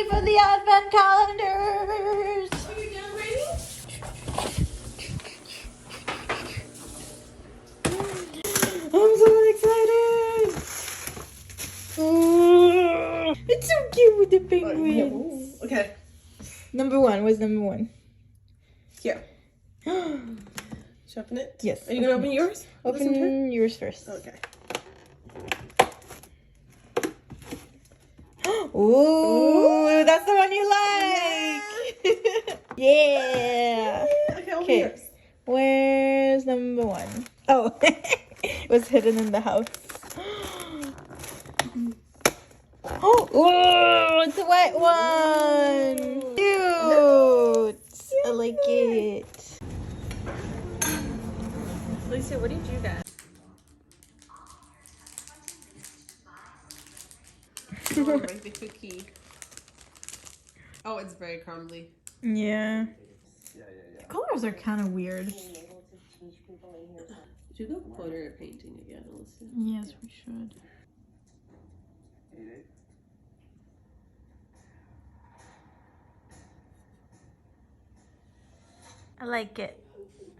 ready for the advent calendars. Are you done ready? I'm so excited. Oh, it's so cute with the penguins. Okay. Number one. What's number one? Here. Should I open it? Yes. Are you gonna open yours? Open yours first. Okay. Ooh, that's the one you like. Yeah. Okay, open Okay. yours. Where's number one? Oh, it was hidden in the house. Oh, it's a wet one. Cute. I like it. Lisa, what did you get? The cookie. Oh, it's very crumbly. Yeah. The colors are kind of weird. Should we go portrait painting again, Alyssa? Yes, we should. I like it.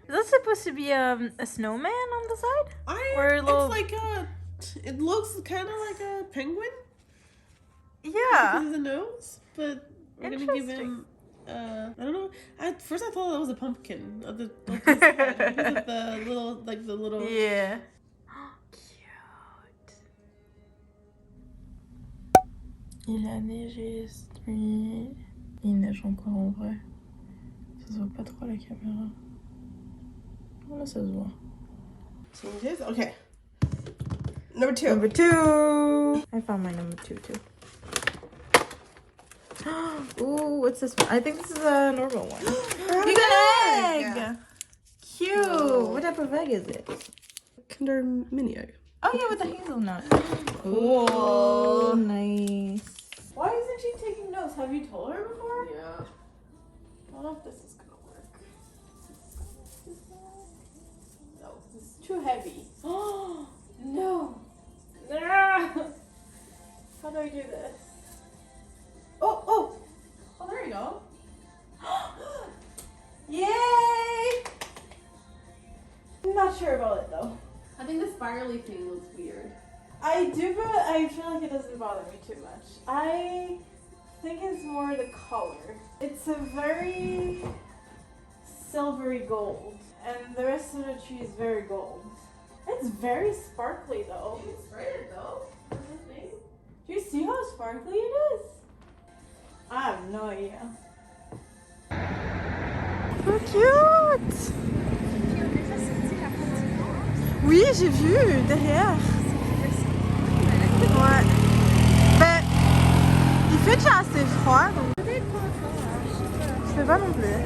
Is that supposed to be a snowman on the side? Or a little- It's like a. It looks kind of like a penguin. Yeah. Because of the nose, but we're gonna give him. I don't know. At first, I thought that was a pumpkin. Of the because of the little, like the little. Yeah. Cute. Il a neigé cette nuit. Il neige encore en vrai. Ça se voit pas trop à la caméra. Oh là, ça se voit. Changes. Okay. Number two. Number two. I found my number two too. Ooh, what's this one? I think this is a normal one. You got an egg! Yeah. Cute! Oh. What type of egg is it? Kinder Mini egg. Oh yeah, with the hazelnut. Cool. Nice. Why isn't she taking notes? Have you told her before? Yeah. I don't know if this is gonna work. No, this is too heavy. Oh no! How do I do this? Oh, oh! Oh, there you go. Yay! I'm not sure about it though. I think the spirally thing looks weird. I do, but I feel like it doesn't bother me too much. I think it's more the color. It's a very silvery gold, and the rest of the tree is very gold. It's very sparkly though. You can spray it though. Do you see how sparkly it is? I have no idea. So cute! Oui, j'ai vu derrière. Ouais. Ben, il fait déjà assez froid, donc. Je sais pas non plus.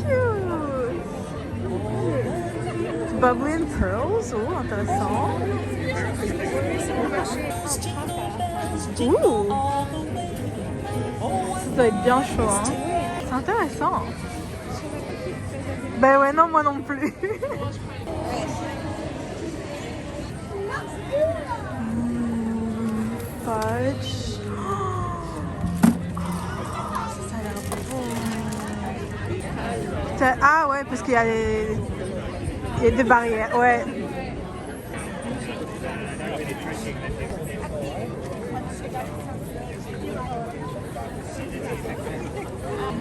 Cute! Bubbly and pearls, oh, intéressant. Ouh! Ça doit être bien chaud, hein. C'est intéressant. Ben ouais, non, moi non plus. Fudge. Ça a l'air beau. Ah ouais, parce qu'il y a des barrières, ouais.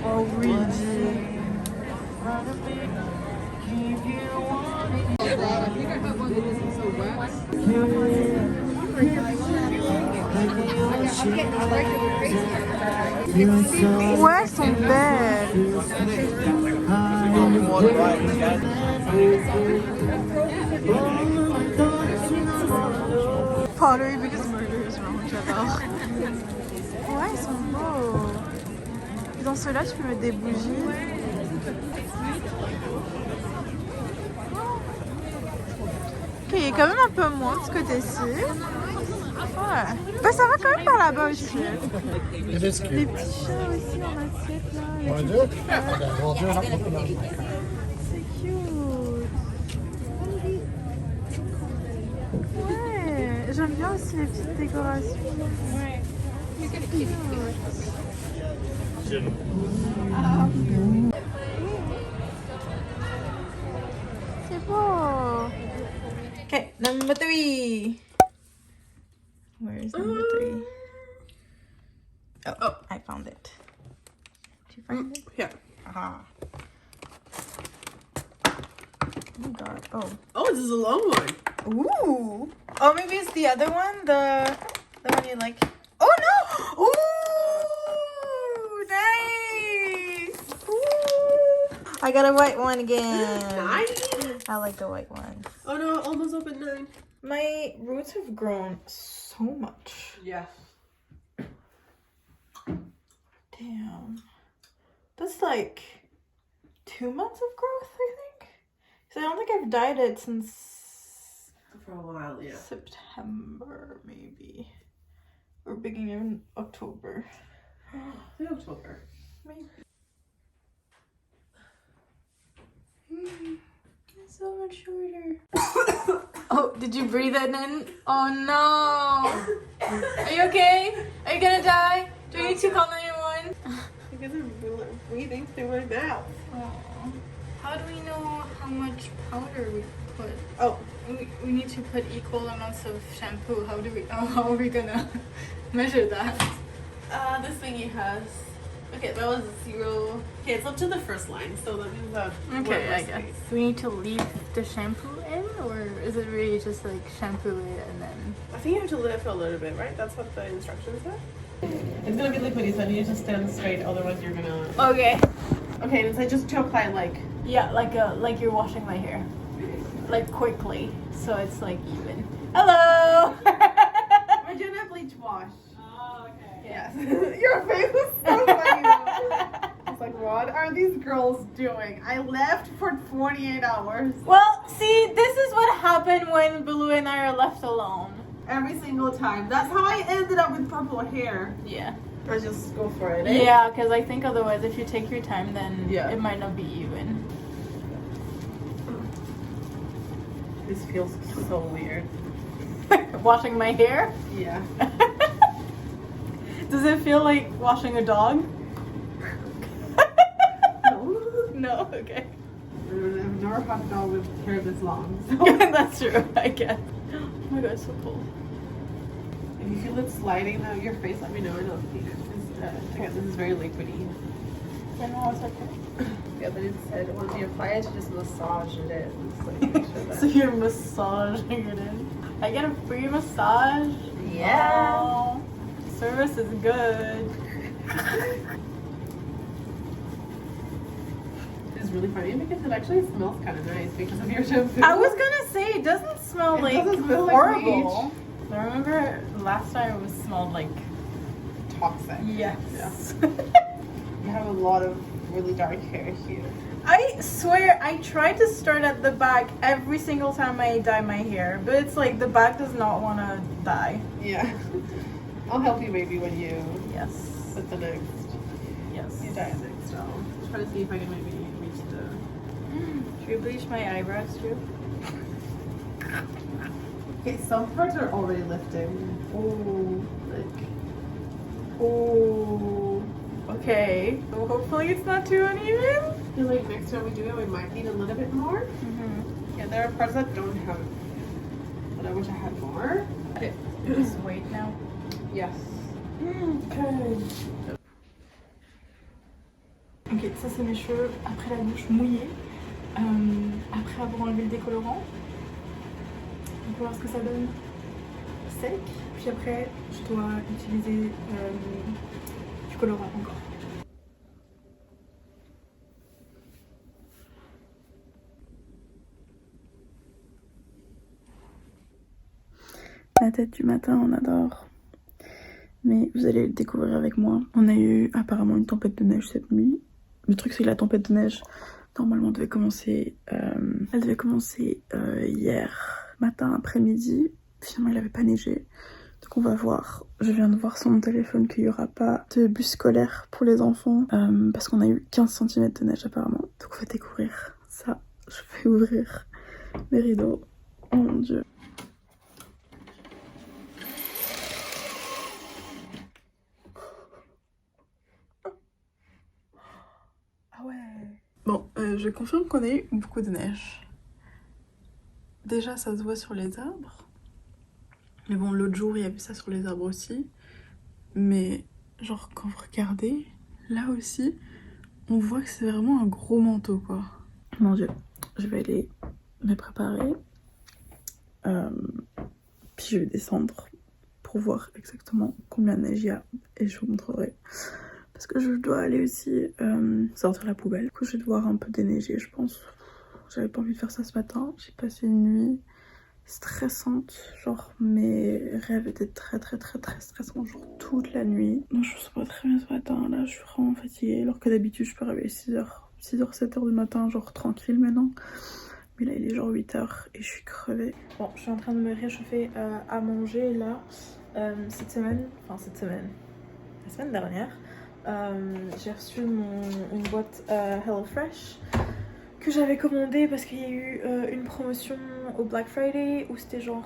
Oh oui. Ouais, elles sont belles. Pottery because murder is wrong, j'adore. Ouais, ils sont beaux. Dans ceux-là, tu peux mettre des bougies. Ok, il est quand même un peu moins de ce côté-ci. Ouais. Ben, ça va quand même par là-bas aussi. It is Les cute. petits chats aussi en assiette là. les Want to petits do it? chats. Okay, we'll do it. C'est cute. Ouais, J'aime bien aussi les petites décorations. Ouais. C'est beau. Okay, number 3. Where is number 3? Oh, I found it. Did you find it? Yeah. Ah. Oh my god. Oh. Oh, this is a long one. Ooh. Oh, maybe it's the other one. The one you like. Oh no! Ooh, nice. Ooh. I got a white one again. 9? I like the white one. Oh no, almost open 9. My roots have grown so much. Yeah. Damn. That's like 2 months of growth, I think. Because I don't think I've dyed it since For a while, yeah. September, maybe. Or beginning of October. In October. Maybe. It's so much shorter. Oh, did you breathe it in? Oh no! Are you okay? Are you gonna die? Do we need to call 911? Because I'm breathing through my mouth. Aw. How do we know how much powder we put? Oh, We need to put equal amounts of shampoo. How are we gonna measure that? this thingy has. Okay, that was 0. Okay, it's up to the first line, so that means that. Okay, I guess. Do we need to leave the shampoo in, or is it really just like shampoo it and then? I think you have to let it for a little bit, right? That's what the instructions said. It's gonna be liquidy, so you need to stand straight, otherwise you're gonna. Okay. Okay, and it's like just to apply like. Yeah, like you're washing my hair, like quickly, so it's like even. Hello. We're doing a bleach wash. Oh, okay. Yes. Your face is so funny though. It's like, what are these girls doing? I left for 48 hours. Well, see, this is what happened when Blue and I are left alone. Every single time. That's how I ended up with purple hair. Yeah. I just go for it. Eh? Yeah, because I think otherwise, if you take your time, then Yeah. it might not be even. This feels so weird. Washing my hair? Yeah. Does it feel like washing a dog? No. No? Okay. I've never had a dog with hair this long. So. That's true, I guess. Oh my god, it's so cold. If you feel it sliding down your face, let me know and I'll clean it. Again, this is very liquidy. Yeah, no, it's okay. Yeah, but it said once you apply it, you just massage it in. So, like, make sure that... So you're massaging it in. I get a free massage? Yeah. Oh, service is good. It's really funny because it actually smells kind of nice because of your shampoo. I was gonna say, it doesn't smell It like doesn't smell like horrible. I remember last time it was smelled like toxic. yes. You have a lot of really dark hair here. I swear I try to start at the back every single time I dye my hair, but it's like the back does not want to dye. Yeah. I'll help you maybe when you Yes. put the next. Yes. You dye next. I'll try to see if I can maybe reach the. Should we bleach my eyebrows too? Okay, some parts are already lifting. Oh, like. Oh. Okay. So hopefully it's not too uneven. I feel like next time we do it, we might need a little bit more. Mm-hmm. Yeah, there are parts that don't have. But I wish I had more. Okay. Just wait now. Yes. Okay. Ok, ça c'est mes cheveux après la douche mouillée, après avoir enlevé le décolorant. On peut voir ce que ça donne sec, puis après je dois utiliser du colorant encore. La tête du matin, on adore. Mais vous allez le découvrir avec moi. On a eu apparemment une tempête de neige cette nuit. Le truc c'est que la tempête de neige, normalement devait commencer, elle devait commencer hier matin après-midi. Finalement il avait pas neigé. Donc on va voir. Je viens de voir sur mon téléphone qu'il n'y aura pas de bus scolaire pour les enfants. Parce qu'on a eu 15 cm de neige apparemment. Donc on va découvrir ça. Je vais ouvrir mes rideaux. Oh mon dieu. Je confirme qu'on a eu beaucoup de neige. Déjà, ça se voit sur les arbres. Mais bon, l'autre jour, il y avait ça sur les arbres aussi. Mais genre, quand vous regardez, là aussi, on voit que c'est vraiment un gros manteau, quoi. Mon Dieu, je vais aller me préparer. Puis je vais descendre pour voir exactement combien de neige il y a. Et je vous montrerai. Parce que je dois aller aussi sortir la poubelle. Du coup, je vais devoir un peu déneiger, je pense. J'avais pas envie de faire ça ce matin. J'ai passé une nuit stressante. Genre, mes rêves étaient très stressants. Genre, toute la nuit. Donc, je me sens pas très bien ce matin. Là, je suis vraiment fatiguée. Alors que d'habitude, je peux réveiller 6h, 7h du matin, genre tranquille maintenant. Mais là, il est genre 8h et je suis crevée. Bon, je suis en train de me réchauffer à manger là. La semaine dernière, j'ai reçu une boîte HelloFresh que j'avais commandée parce qu'il y a eu une promotion au Black Friday où c'était genre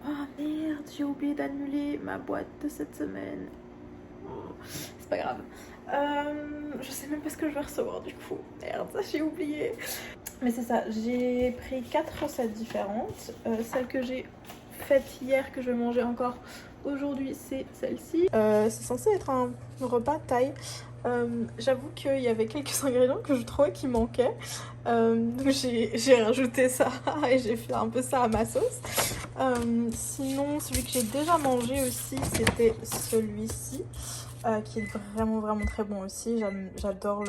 ah merde, j'ai oublié d'annuler ma boîte de cette semaine. C'est pas grave. Je sais même pas ce que je vais recevoir du coup. Merde, j'ai oublié. Mais c'est ça, j'ai pris 4 recettes différentes. Celle que j'ai faite hier, que je vais manger encore aujourd'hui, c'est celle-ci. C'est censé être un repas thaï. J'avoue qu'il y avait quelques ingrédients que je trouvais qui manquaient. Donc j'ai rajouté ça et j'ai fait un peu ça à ma sauce. Sinon, celui que j'ai déjà mangé aussi, c'était celui-ci. Qui est vraiment très bon aussi. J'adore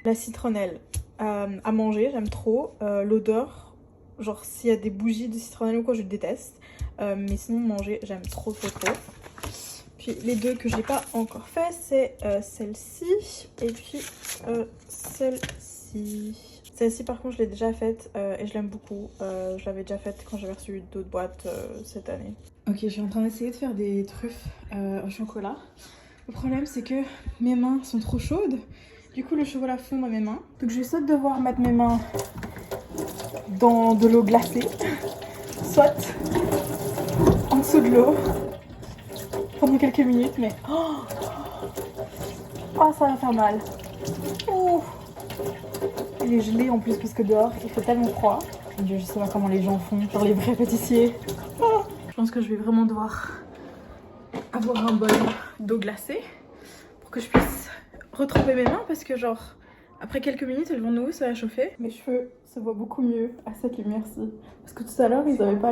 la citronnelle à manger, j'aime trop. L'odeur, genre s'il y a des bougies de citronnelle ou quoi, je déteste. Mais sinon manger, j'aime trop. Puis les deux que j'ai pas encore fait, c'est celle-ci et puis celle-ci. Celle-ci par contre je l'ai déjà faite et je l'aime beaucoup. Je l'avais déjà faite quand j'avais reçu d'autres boîtes cette année. Ok, je suis en train d'essayer de faire des truffes au chocolat. Le problème c'est que mes mains sont trop chaudes. Du coup le chocolat fond dans mes mains. Donc je vais soit devoir mettre mes mains dans de l'eau glacée, soit en dessous de l'eau pendant quelques minutes, mais oh, ça va faire mal. Oh. Il est gelé en plus parce que dehors il fait tellement froid. Mon Dieu, je sais pas comment les gens font, genre les vrais pâtissiers. Oh. Je pense que je vais vraiment devoir avoir un bol d'eau glacée pour que je puisse retremper mes mains parce que genre après quelques minutes elles vont de nouveau se réchauffer. Mes cheveux se voient beaucoup mieux à cette lumière-ci parce que tout à l'heure ils avaient pas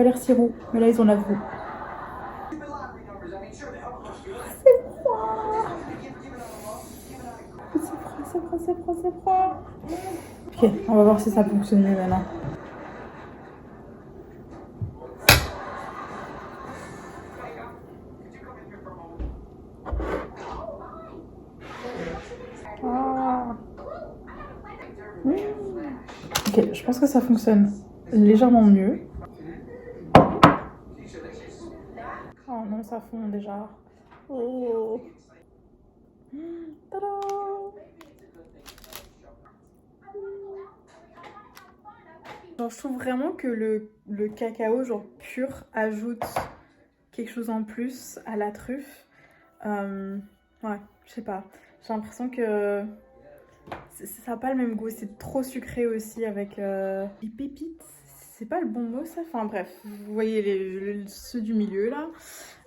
l'air si roux, mais là ils ont l'air roux. C'est froid. Ok, on va voir si ça fonctionne mieux maintenant. Ok, je pense que ça fonctionne légèrement mieux. Oh non, ça fond déjà. Oh. Tada! Genre, je trouve vraiment que le cacao genre pur ajoute quelque chose en plus à la truffe. Ouais, je sais pas. J'ai l'impression que ça n'a pas le même goût. C'est trop sucré aussi avec les pépites. C'est pas le bon mot ça. Enfin bref, vous voyez ceux du milieu là.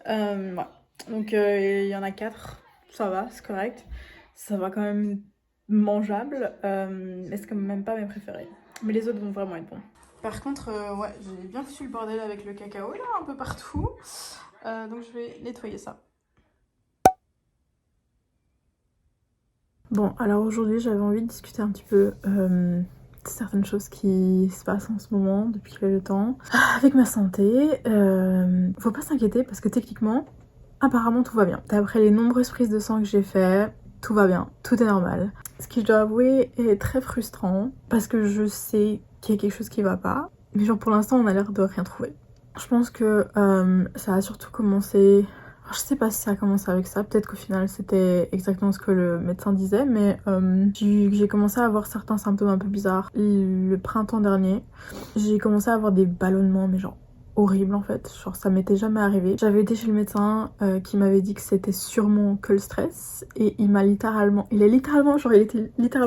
Ouais. Donc il y en a 4. Ça va, c'est correct. Ça va quand même mangeable. Mais c'est quand même pas mes préférés. Mais les autres vont vraiment être bons. Par contre, ouais, j'ai bien foutu le bordel avec le cacao là, un peu partout. Donc je vais nettoyer ça. Bon, alors aujourd'hui j'avais envie de discuter un petit peu de certaines choses qui se passent en ce moment depuis quelque temps. Avec ma santé, faut pas s'inquiéter parce que techniquement, apparemment tout va bien. D'après les nombreuses prises de sang que j'ai fait, tout va bien, tout est normal. Ce qui, je dois avouer, est très frustrant parce que je sais qu'il y a quelque chose qui va pas. Mais genre pour l'instant on a l'air de rien trouver. Je pense que ça a surtout commencé... Je sais pas si ça a commencé avec ça, peut-être qu'au final c'était exactement ce que le médecin disait, mais j'ai commencé à avoir certains symptômes un peu bizarres le printemps dernier. J'ai commencé à avoir des ballonnements, mais genre horrible en fait, genre ça m'était jamais arrivé. J'avais été chez le médecin qui m'avait dit que c'était sûrement que le stress et il était littéralement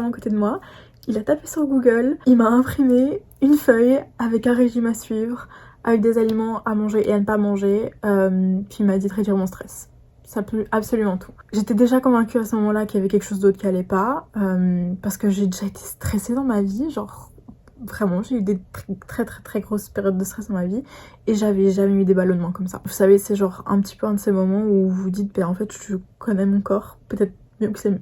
à côté de moi, il a tapé sur Google, il m'a imprimé une feuille avec un régime à suivre, avec des aliments à manger et à ne pas manger, puis il m'a dit de réduire mon stress. Ça peut absolument tout. J'étais déjà convaincue à ce moment-là qu'il y avait quelque chose d'autre qui allait pas, parce que j'ai déjà été stressée dans ma vie, genre vraiment j'ai eu des très grosses périodes de stress dans ma vie et j'avais jamais eu des ballonnements comme ça. Vous savez, c'est genre un petit peu un de ces moments où vous vous dites en fait je connais mon corps, peut-être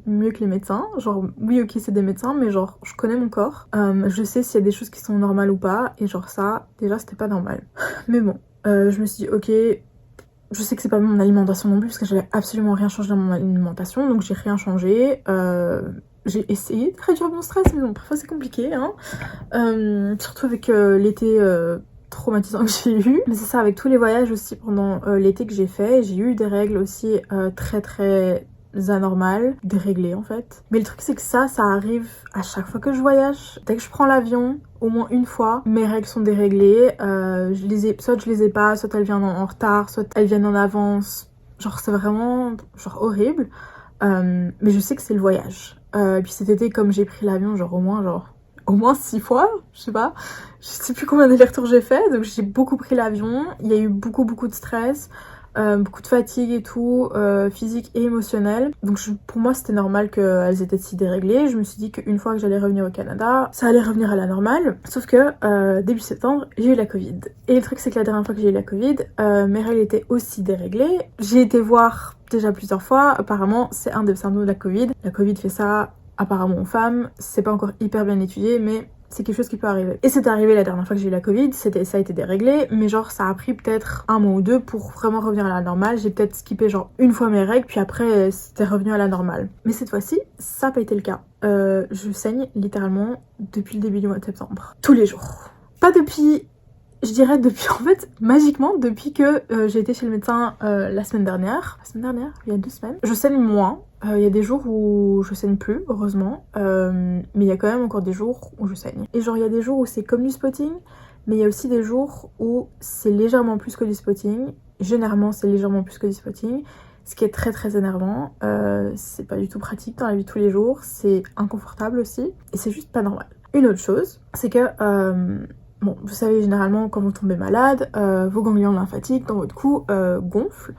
mieux que les médecins, genre oui ok c'est des médecins mais genre je connais mon corps, je sais s'il y a des choses qui sont normales ou pas et genre ça déjà c'était pas normal. Mais bon, je me suis dit ok, je sais que c'est pas mon alimentation non plus parce que j'avais absolument rien changé dans mon alimentation, donc j'ai rien changé. J'ai essayé de réduire mon stress, mais bon, parfois c'est compliqué, hein. Surtout avec l'été traumatisant que j'ai eu. Mais c'est ça, avec tous les voyages aussi pendant l'été que j'ai fait, j'ai eu des règles aussi très anormales, déréglées en fait. Mais le truc c'est que ça arrive à chaque fois que je voyage. Dès que je prends l'avion, au moins une fois, mes règles sont déréglées. Soit je les ai pas, soit elles viennent en retard, soit elles viennent en avance. Genre c'est vraiment genre horrible. Mais je sais que c'est le voyage. Puis cet été, comme j'ai pris l'avion au moins 6 fois, je sais plus combien d'allers-retours j'ai fait, donc j'ai beaucoup pris l'avion, il y a eu beaucoup de stress, beaucoup de fatigue et tout, physique et émotionnelle, donc pour moi c'était normal qu'elles étaient si déréglées. Je me suis dit qu'une fois que j'allais revenir au Canada, ça allait revenir à la normale, sauf que début septembre, j'ai eu la Covid. Et le truc c'est que la dernière fois que j'ai eu la Covid, mes règles étaient aussi déréglées. J'ai été voir déjà plusieurs fois, apparemment c'est un des symptômes de la Covid. La Covid fait ça apparemment aux femmes, c'est pas encore hyper bien étudié mais c'est quelque chose qui peut arriver. Et c'est arrivé la dernière fois que j'ai eu la Covid, ça a été déréglé, mais genre ça a pris peut-être un mois ou deux pour vraiment revenir à la normale. J'ai peut-être skippé genre une fois mes règles, puis après c'était revenu à la normale. Mais cette fois-ci, ça n'a pas été le cas. Je saigne littéralement depuis le début du mois de septembre. Tous les jours. Pas depuis... Je dirais depuis, en fait, magiquement, depuis que j'ai été chez le médecin la semaine dernière, il y a 2 semaines, je saigne moins. Il y a des jours où je saigne plus, heureusement, mais il y a quand même encore des jours où je saigne. Et genre, il y a des jours où c'est comme du spotting, mais il y a aussi des jours où c'est légèrement plus que du spotting. Généralement, c'est légèrement plus que du spotting, ce qui est très énervant. C'est pas du tout pratique dans la vie de tous les jours, c'est inconfortable aussi, et c'est juste pas normal. Une autre chose, c'est que... bon, vous savez, généralement, quand vous tombez malade, vos ganglions lymphatiques dans votre cou gonflent.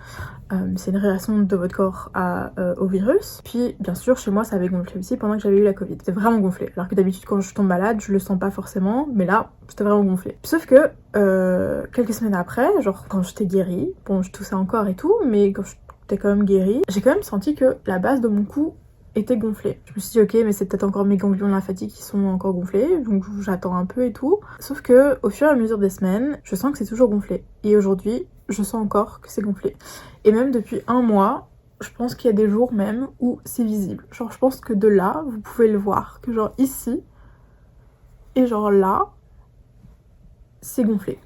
C'est une réaction de votre corps au virus. Puis, bien sûr, chez moi, ça avait gonflé aussi pendant que j'avais eu la Covid. C'était vraiment gonflé. Alors que d'habitude, quand je tombe malade, je le sens pas forcément. Mais là, c'était vraiment gonflé. Sauf que, quelques semaines après, genre quand j'étais guérie, bon, je toussais encore et tout, mais quand j'étais quand même guérie, j'ai quand même senti que la base de mon cou était gonflé. Je me suis dit ok, mais c'est peut-être encore mes ganglions lymphatiques qui sont encore gonflés, donc j'attends un peu et tout. Sauf que au fur et à mesure des semaines, je sens que c'est toujours gonflé. Et aujourd'hui, je sens encore que c'est gonflé. Et même depuis un mois, je pense qu'il y a des jours même où c'est visible. Genre je pense que de là, vous pouvez le voir, que genre ici, et genre là, c'est gonflé.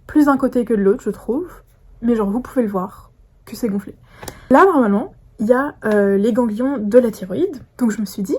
Plus d'un côté que de l'autre, je trouve, mais genre vous pouvez le voir, que c'est gonflé. Là, normalement, il y a les ganglions de la thyroïde. Donc je me suis dit,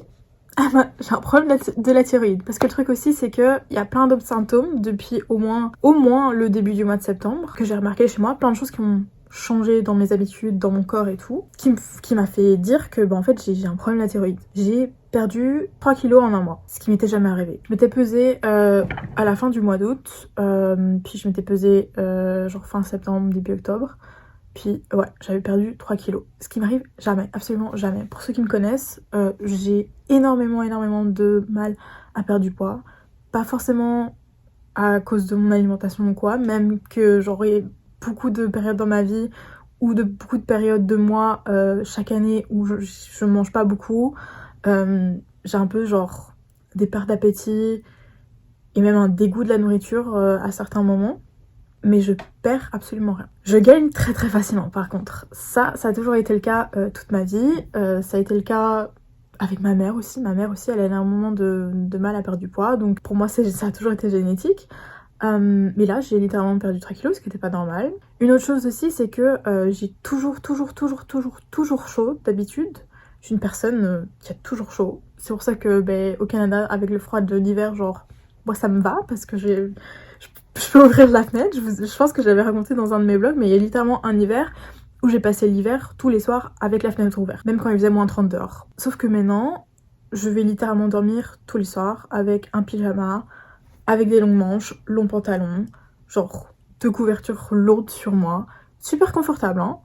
ah bah, j'ai un problème de la thyroïde. Parce que le truc aussi, c'est qu'il y a plein d'autres symptômes depuis au moins le début du mois de septembre, que j'ai remarqué chez moi, plein de choses qui ont changé dans mes habitudes, dans mon corps et tout, qui m'a fait dire que bah, en fait j'ai un problème de la thyroïde. J'ai perdu 3 kilos en un mois, ce qui m'était jamais arrivé. Je m'étais pesée à la fin du mois d'août, puis je m'étais pesée genre fin septembre, début octobre. Puis ouais, j'avais perdu 3 kilos. Ce qui m'arrive jamais, absolument jamais. Pour ceux qui me connaissent, j'ai énormément de mal à perdre du poids. Pas forcément à cause de mon alimentation ou quoi, même que j'aurais beaucoup de périodes dans ma vie ou beaucoup de périodes de mois chaque année où je mange pas beaucoup. J'ai un peu genre des pertes d'appétit et même un dégoût de la nourriture à certains moments. Mais je perds absolument rien. Je gagne très facilement par contre. Ça a toujours été le cas toute ma vie. Ça a été le cas avec ma mère aussi. Ma mère aussi, elle a énormément de mal à perdre du poids. Donc pour moi, ça a toujours été génétique. Mais là, j'ai littéralement perdu 3 kilos, ce qui n'était pas normal. Une autre chose aussi, c'est que j'ai toujours chaud d'habitude. Je suis une personne qui a toujours chaud. C'est pour ça que au Canada, avec le froid de l'hiver, genre, moi ça me va parce que Je peux ouvrir la fenêtre, je pense que je l'avais raconté dans un de mes vlogs, mais il y a littéralement un hiver où j'ai passé l'hiver tous les soirs avec la fenêtre ouverte, même quand il faisait moins 30 dehors. Sauf que maintenant, je vais littéralement dormir tous les soirs avec un pyjama, avec des longues manches, longs pantalons, genre 2 couvertures lourdes sur moi. Super confortable, hein,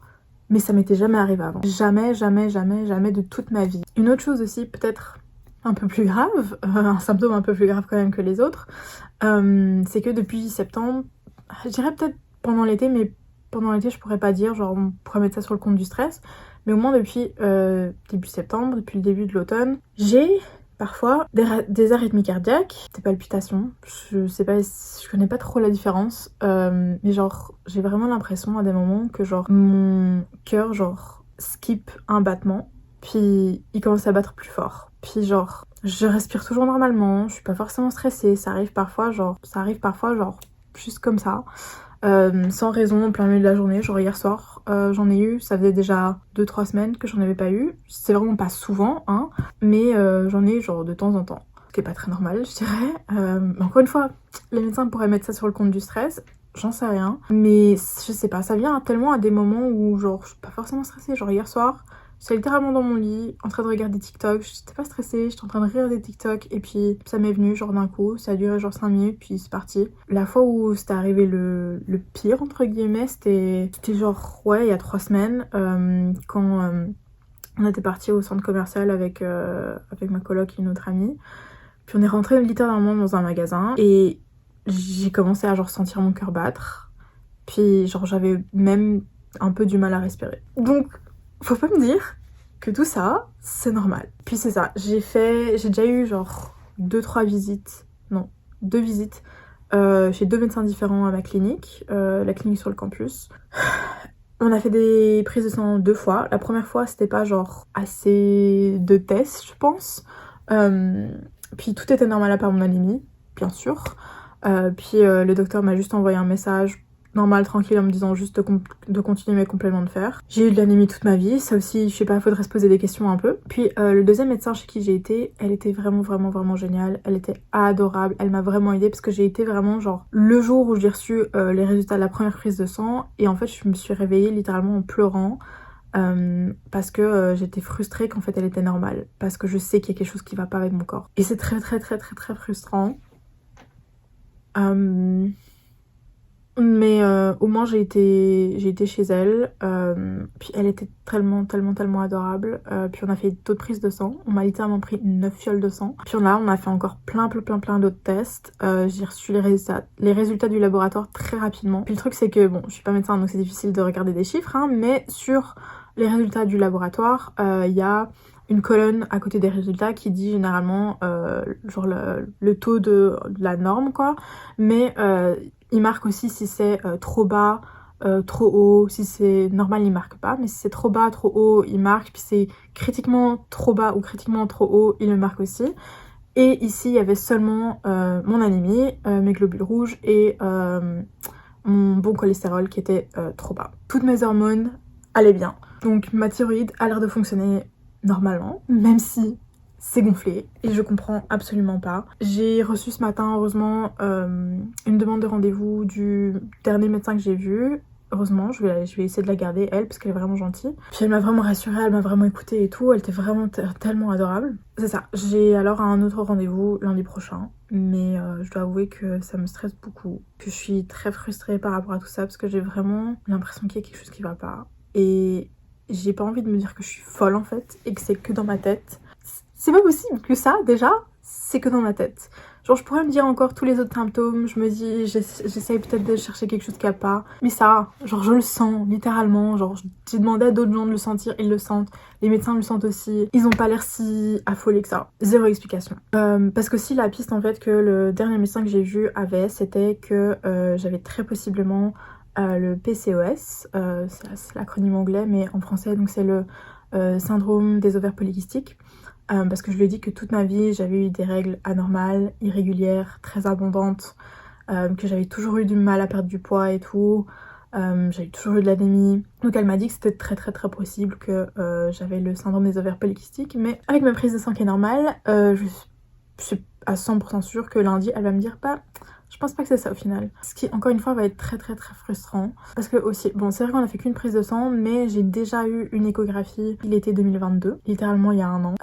mais ça m'était jamais arrivé avant. Jamais, jamais, jamais, jamais de toute ma vie. Une autre chose aussi, peut-être un peu plus grave, un symptôme un peu plus grave quand même que les autres, c'est que depuis septembre, je dirais peut-être pendant l'été, mais pendant l'été je pourrais pas dire, genre on pourrait mettre ça sur le compte du stress, mais au moins depuis début septembre, depuis le début de l'automne, j'ai parfois des arythmies cardiaques, des palpitations, je sais pas, je connais pas trop la différence, mais genre j'ai vraiment l'impression à des moments que genre mon cœur genre skip un battement, puis il commence à battre plus fort. Puis genre, je respire toujours normalement, je suis pas forcément stressée, ça arrive parfois genre juste comme ça, sans raison en plein milieu de la journée. Genre hier soir, j'en ai eu, ça faisait déjà 2-3 semaines que j'en avais pas eu. C'est vraiment pas souvent, hein, mais j'en ai genre de temps en temps. Ce qui est pas très normal, je dirais. Mais encore une fois, les médecins pourraient mettre ça sur le compte du stress. J'en sais rien, mais je sais pas, ça vient tellement à des moments où genre je suis pas forcément stressée. Genre hier soir, j'étais littéralement dans mon lit, en train de regarder TikTok, j'étais pas stressée, j'étais en train de rire des TikTok, et puis ça m'est venu genre d'un coup, ça a duré genre 5 minutes, puis c'est parti. La fois où c'était arrivé le pire, entre guillemets, c'était genre, ouais, il y a 3 semaines, quand on était parti au centre commercial avec ma coloc et une autre amie, puis on est rentré littéralement dans un magasin, et j'ai commencé à genre sentir mon cœur battre, puis genre j'avais même un peu du mal à respirer. Donc, faut pas me dire que tout ça, c'est normal. Puis c'est ça, j'ai déjà eu genre 2 visites chez 2 médecins différents à ma clinique, la clinique sur le campus. On a fait des prises de sang 2 fois. La première fois, c'était pas genre assez de tests, je pense. Puis tout était normal à part mon anémie, bien sûr. Puis le docteur m'a juste envoyé un message normal, tranquille, en me disant juste de continuer mes compléments de fer. J'ai eu de l'anémie toute ma vie, ça aussi, je sais pas, faudrait se poser des questions un peu. Puis le deuxième médecin chez qui j'ai été, elle était vraiment, vraiment, vraiment géniale. Elle était adorable, elle m'a vraiment aidée parce que j'ai été vraiment genre le jour où j'ai reçu les résultats de la première prise de sang, et en fait je me suis réveillée littéralement en pleurant. Parce que j'étais frustrée qu'en fait elle était normale, parce que je sais qu'il y a quelque chose qui va pas avec mon corps. Et c'est très, très, très, très, très frustrant. Mais au moins j'ai été chez elle, puis elle était tellement, tellement, tellement adorable. Puis on a fait d'autres prises de sang, on m'a littéralement pris 9 fioles de sang. Puis là on a fait encore plein d'autres tests. J'ai reçu les résultats du laboratoire très rapidement. Puis le truc c'est que, bon, je suis pas médecin donc c'est difficile de regarder des chiffres, hein, mais sur les résultats du laboratoire, il y a une colonne à côté des résultats qui dit généralement genre le taux de la norme, quoi, mais il marque aussi si c'est trop bas, trop haut. Si c'est normal, il marque pas, mais si c'est trop bas, trop haut, il marque. Puis c'est critiquement trop bas ou critiquement trop haut, il le marque aussi. Et ici, il y avait seulement mon anémie, mes globules rouges et mon bon cholestérol qui était trop bas. Toutes mes hormones allaient bien. Donc ma thyroïde a l'air de fonctionner normalement, même si c'est gonflé et je comprends absolument pas. J'ai reçu ce matin, heureusement, une demande de rendez-vous du dernier médecin que j'ai vu. Heureusement, je vais essayer de la garder, elle, parce qu'elle est vraiment gentille. Puis elle m'a vraiment rassurée, elle m'a vraiment écoutée et tout. Elle était vraiment tellement adorable. C'est ça, j'ai alors un autre rendez-vous lundi prochain. Mais je dois avouer que ça me stresse beaucoup. Que je suis très frustrée par rapport à tout ça, parce que j'ai vraiment l'impression qu'il y a quelque chose qui va pas. Et j'ai pas envie de me dire que je suis folle, en fait, et que c'est que dans ma tête. C'est pas possible que ça, déjà, c'est que dans ma tête. Genre, je pourrais me dire encore tous les autres symptômes, je me dis, j'essaye peut-être de chercher quelque chose qui a pas. Mais ça, genre, je le sens, littéralement. Genre, j'ai demandé à d'autres gens de le sentir, ils le sentent. Les médecins le sentent aussi. Ils ont pas l'air si affolés que ça. Zéro explication. Parce que si la piste, en fait, que le dernier médecin que j'ai vu avait, c'était que j'avais très possiblement le PCOS. C'est l'acronyme anglais, mais en français, donc c'est le syndrome des ovaires polykystiques. Parce que je lui ai dit que toute ma vie j'avais eu des règles anormales, irrégulières, très abondantes, que j'avais toujours eu du mal à perdre du poids et tout, j'avais toujours eu de l'anémie. Donc elle m'a dit que c'était très très très possible que j'avais le syndrome des ovaires polykystiques, mais avec ma prise de sang qui est normale, je suis à 100% sûre que lundi elle va me dire bah Je pense pas que c'est ça au final. Ce qui, encore une fois, va être très frustrant. Parce que aussi, bon, c'est vrai qu'on a fait qu'une prise de sang, mais j'ai déjà eu une échographie l'été 2022, littéralement il y a un an.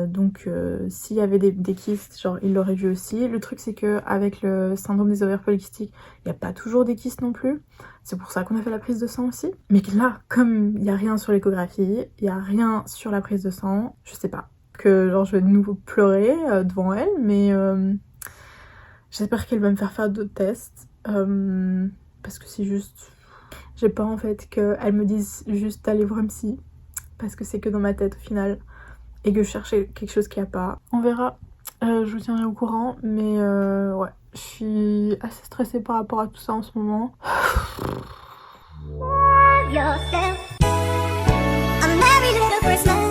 Donc s'il y avait des kystes, genre il l'aurait vu aussi. Le truc c'est que avec le syndrome des ovaires polykystiques, il n'y a pas toujours des kystes non plus. C'est pour ça qu'on a fait la prise de sang aussi. Mais que là, comme il n'y a rien sur l'échographie, il n'y a rien sur la prise de sang, je sais pas. Que genre je vais de nouveau pleurer devant elle, mais j'espère qu'elle va me faire d'autres tests. Parce que c'est juste... J'ai peur en fait qu'elle me dise juste d'aller voir un psy. Parce que c'est que dans ma tête au final. Et que je cherchais quelque chose qu'il n'y a pas. On verra. Je vous tiendrai au courant. Mais ouais, je suis assez stressée par rapport à tout ça en ce moment. Yourself, a merry little Christmas.